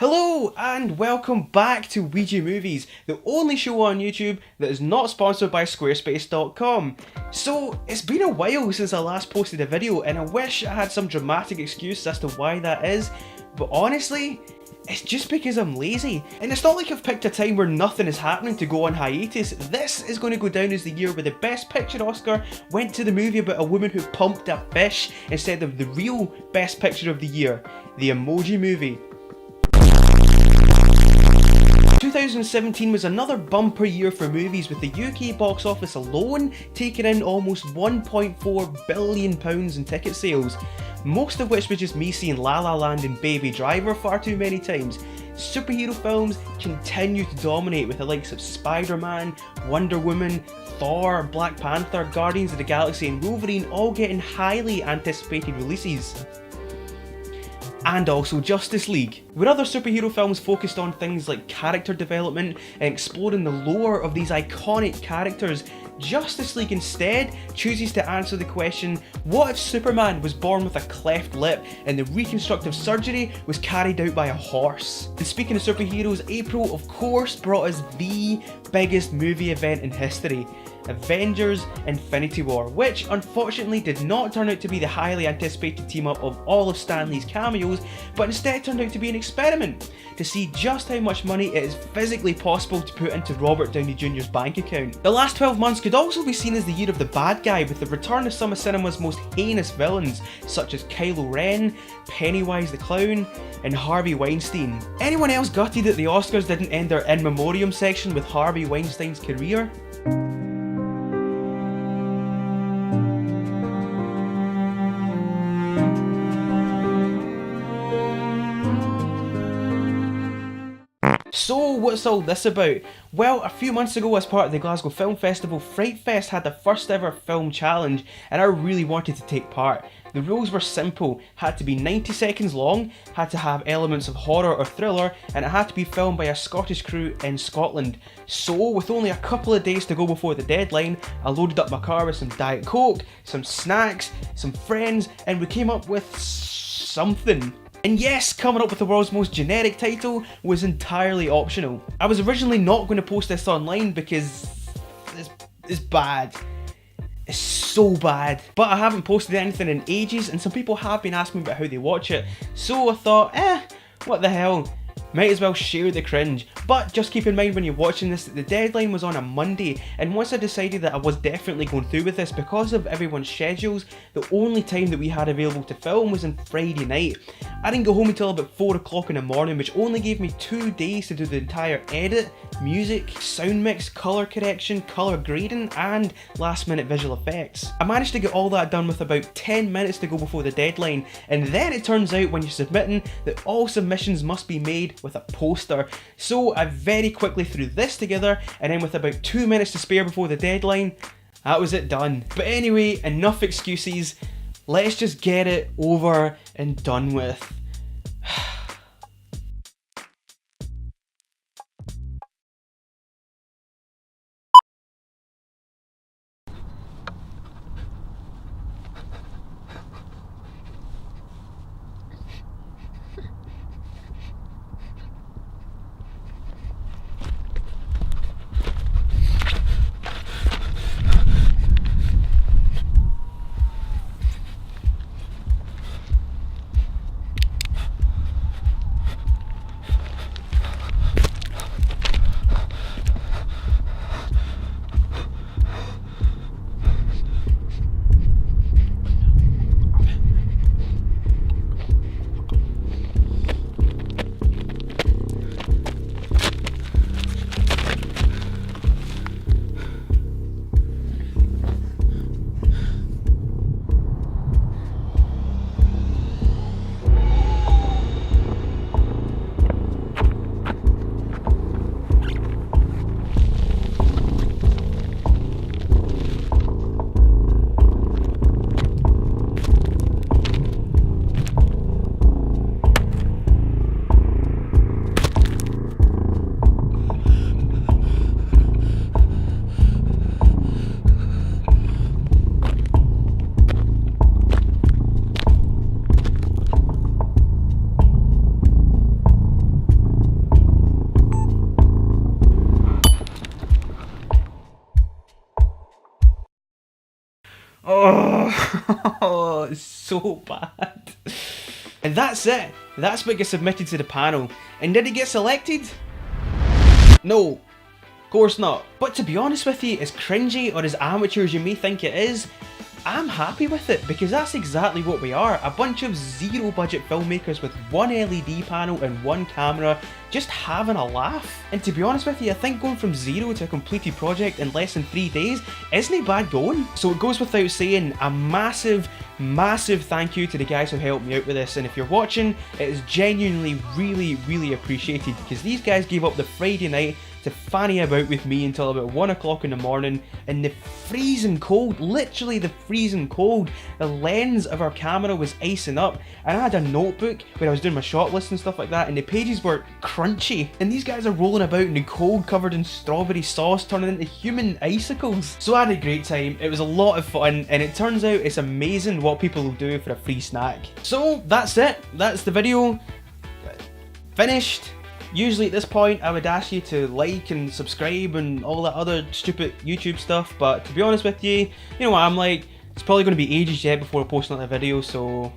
Hello and welcome back to WeegieMovies, the only show on YouTube that is not sponsored by Squarespace.com. So, it's been a while since I last posted a video and I wish I had some dramatic excuse as to why that is, but honestly, it's just because I'm lazy. And it's not like I've picked a time where nothing is happening to go on hiatus. This is going to go down as the year where the Best Picture Oscar went to the movie about a woman who pumped a fish instead of the real Best Picture of the year, the Emoji Movie. 2017 was another bumper year for movies, with the UK box office alone taking in almost £1.4 billion in ticket sales, most of which was just me seeing La La Land and Baby Driver far too many times. Superhero films continue to dominate, with the likes of Spider-Man, Wonder Woman, Thor, Black Panther, Guardians of the Galaxy and Wolverine all getting highly anticipated releases. And also Justice League. Where other superhero films focused on things like character development and exploring the lore of these iconic characters, Justice League instead chooses to answer the question, what if Superman was born with a cleft lip and the reconstructive surgery was carried out by a horse? And speaking of superheroes, April of course brought us the biggest movie event in history, Avengers Infinity War, which unfortunately did not turn out to be the highly anticipated team up of all of Stan Lee's cameos, but instead turned out to be an experiment to see just how much money it is physically possible to put into Robert Downey Jr.'s bank account. The last 12 months could also be seen as the year of the bad guy, with the return of some of cinema's most heinous villains, such as Kylo Ren, Pennywise the Clown, and Harvey Weinstein. Anyone else gutted that the Oscars didn't end their in memoriam section with Harvey Weinstein's career? So what's all this about? Well, a few months ago, as part of the Glasgow Film Festival, FrightFest had the first ever film challenge and I really wanted to take part. The rules were simple: had to be 90 seconds long, had to have elements of horror or thriller, and it had to be filmed by a Scottish crew in Scotland. So with only a couple of days to go before the deadline, I loaded up my car with some Diet Coke, some snacks, some friends, and we came up with something. And yes, coming up with the world's most generic title was entirely optional. I was originally not going to post this online because it's bad. It's so bad. But I haven't posted anything in ages and some people have been asking me about how they watch it. So I thought, what the hell. Might as well share the cringe. But just keep in mind when you're watching this that the deadline was on a Monday, and once I decided that I was definitely going through with this because of everyone's schedules, the only time that we had available to film was on Friday night. I didn't go home until about 4 o'clock in the morning, which only gave me 2 days to do the entire edit, music, sound mix, colour correction, colour grading and last minute visual effects. I managed to get all that done with about 10 minutes to go before the deadline, and then it turns out when you're submitting that all submissions must be made with a poster. So I very quickly threw this together, and then with about 2 minutes to spare before the deadline, that was it done. But anyway, enough excuses, let's just get it over and done with. Oh, it's so bad. And that's it. That's what gets submitted to the panel. And did it get selected? No, of course not. But to be honest with you, as cringy or as amateur as you may think it is, I'm happy with it, because that's exactly what we are. A bunch of zero budget filmmakers with one LED panel and one camera, just having a laugh. And to be honest with you, I think going from zero to a completed project in less than 3 days isn't bad going. So it goes without saying, a massive thank you to the guys who helped me out with this. And if you're watching, it is genuinely really appreciated, because these guys gave up the Friday night to fanny about with me until about 1 o'clock in the morning in the freezing cold, literally the freezing cold. The lens of our camera was icing up, and I had a notebook where I was doing my shot list and stuff like that, and the pages were crunchy, and these guys are rolling about in the cold covered in strawberry sauce turning into human icicles. So I had a great time, it was a lot of fun, and it turns out it's amazing what people will do for a free snack. So that's it, that's the video, finished. Usually at this point I would ask you to like and subscribe and all that other stupid YouTube stuff, but to be honest with you, you know what I'm like, it's probably going to be ages yet before I post another video, so